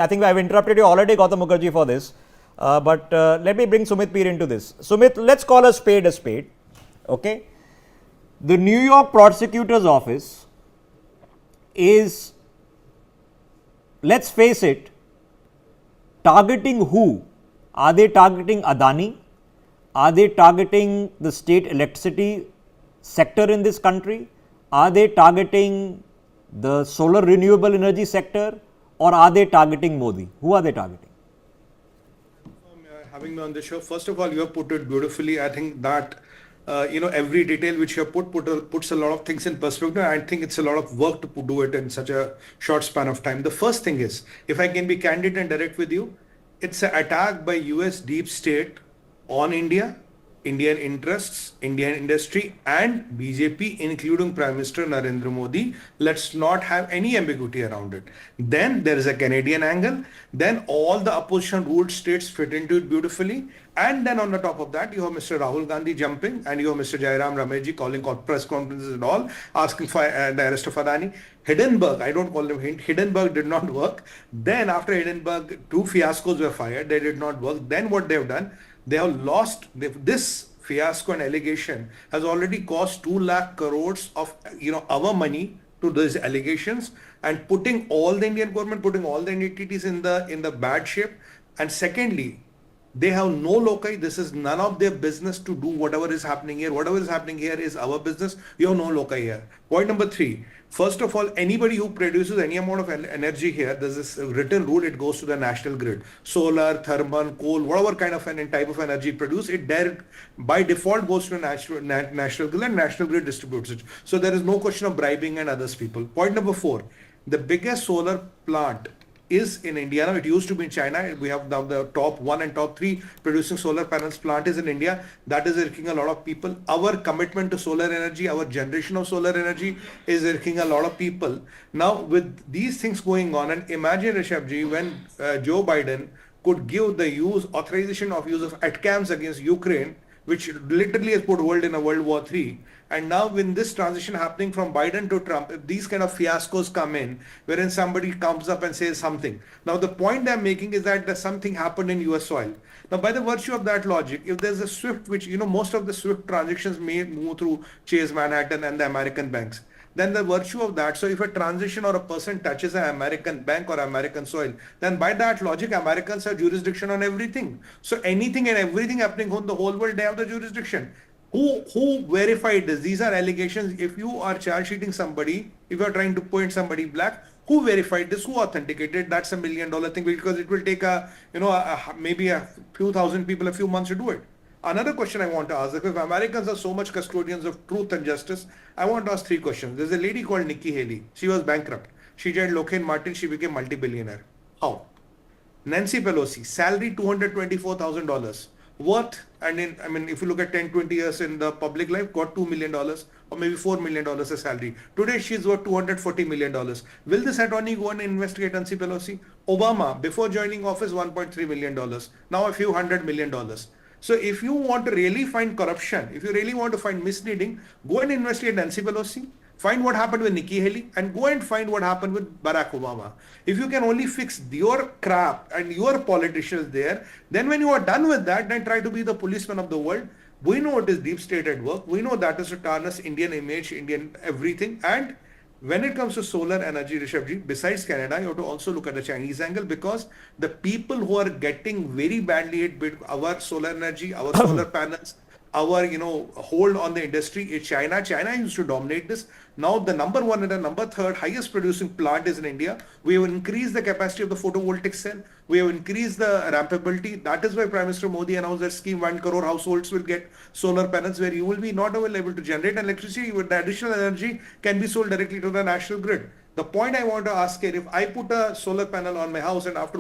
I think I've interrupted you already, Gautam Mukherjee, for this. But let me bring Sumit Peer into this. Sumit, let's call a spade a spade. Okay. The New York prosecutor's office is, let's face it, targeting who? Are they targeting Adani? Are they targeting the state electricity sector in this country? Are they targeting the solar renewable energy sector? Or are they targeting Modi? Who are they targeting? Having me on the show, first of all, you have put it beautifully. I think that every detail which you have puts a lot of things in perspective. I think it's a lot of work to do it in such a short span of time. The first thing is, if I can be candid and direct with you, it's an attack by US deep state on India, Indian interests, Indian industry and BJP, including Prime Minister Narendra Modi. Let's not have any ambiguity around it. Then there is a Canadian angle. Then all the opposition ruled states fit into it beautifully. And then on the top of that, you have Mr. Rahul Gandhi jumping and you have Mr. Jairam Ramesh calling press conferences and all, asking for the arrest of Adani. Hindenburg, I don't call them Hindenburg did not work. Then after Hindenburg, two fiascos were fired. They did not work. Then what they've done, they have lost. This fiasco and allegation has already cost 2 lakh crores of our money to these allegations and putting all the Indian government, putting all the entities in the bad shape. And secondly, they have no loci. This is none of their business to do whatever is happening here. Whatever is happening here is our business. You have no loci here. Point number 3. First of all, anybody who produces any amount of energy here, there's this written rule, it goes to the national grid. Solar, thermal, coal, whatever kind of type of energy produced, it by default goes to a national grid and national grid distributes it. So there is no question of bribing and others people. Point number 4, the biggest solar plant is in India now. It used to be in China. We have now the top 1 and top 3 producing solar panels plant is in India. That is irking a lot of people. Our commitment to solar energy, our generation of solar energy is irking a lot of people. Now with these things going on, and imagine Rishabh when Joe Biden could give the authorization of use of ATACMS against Ukraine, which literally has put world in a World War III. And now when this transition happening from Biden to Trump, if these kind of fiascos come in, wherein somebody comes up and says something. Now the point I'm making is that something happened in US soil. Now by the virtue of that logic, if there's a SWIFT, which most of the SWIFT transactions may move through Chase Manhattan and the American banks, then the virtue of that, so if a transaction or a person touches an American bank or American soil, then by that logic, Americans have jurisdiction on everything. So anything and everything happening on the whole world, they have the jurisdiction. Who verified this? These are allegations. If you are charge sheeting somebody, if you are trying to point somebody black, who verified this? Who authenticated? That's $1 million thing, because it will take maybe a few thousand people a few months to do it. Another question I want to ask, if Americans are so much custodians of truth and justice, I want to ask 3 questions. There's a lady called Nikki Haley. She was bankrupt. She joined Lockheed Martin. She became multi-billionaire. How? Nancy Pelosi, salary $224,000. Worth, if you look at 10-20 years in the public life, got $2 million or maybe $4 million as salary. Today she's worth $240 million. Will this attorney go and investigate Nancy Pelosi? Obama, before joining office, $1.3 million. Now a few $100 million. So if you want to really find corruption, if you really want to find misleading, go and investigate Nancy Pelosi. Find what happened with Nikki Haley and go and find what happened with Barack Obama. If you can only fix your crap and your politicians there, then when you are done with that, then try to be the policeman of the world. We know it is deep state at work. We know that is to tarnish Indian image, Indian everything. And when it comes to solar energy, Rishabhji, besides Canada, you have to also look at the Chinese angle, because the people who are getting very badly hit with our solar energy, our solar panels, our hold on the industry is China. China used to dominate this. Now the number 1 and the number 3rd highest producing plant is in India. We have increased the capacity of the photovoltaic cell. We have increased the rampability. That is why Prime Minister Modi announced that scheme 1 crore households will get solar panels, where you will be not only able to generate electricity, but the additional energy can be sold directly to the national grid. The point I want to ask here, if I put a solar panel on my house and after